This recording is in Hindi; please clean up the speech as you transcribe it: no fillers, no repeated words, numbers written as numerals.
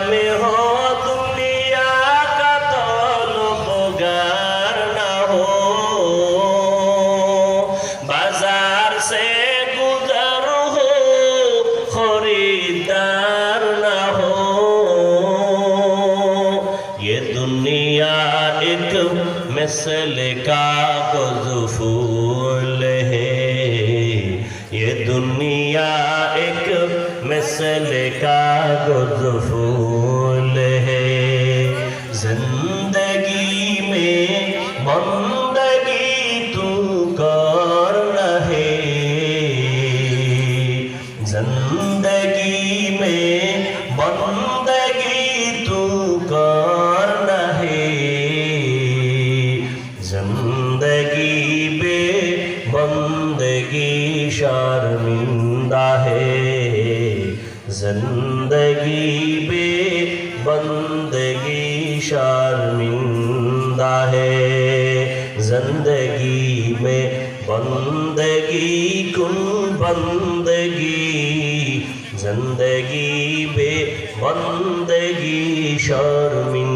में हो दुनिया का तलबगार ना हो, बाजार से गुजर हो खरीदार ना हो। ये दुनिया एक मिसल कागज़ फूल है, ये दुनिया एक मिसल कागज़ फूल है। जिंदगी में बंदगी तू कर रहे, जिंदगी में बंदगी तू कर रहे। जिंदगी बे बंदगी शर्मिंदा है, जिंदगी बे बंदगी शर्मिंदा है। जिंदगी में बंदगी कुन बंदगी, जिंदगी बे बंदगी शर्मिंदा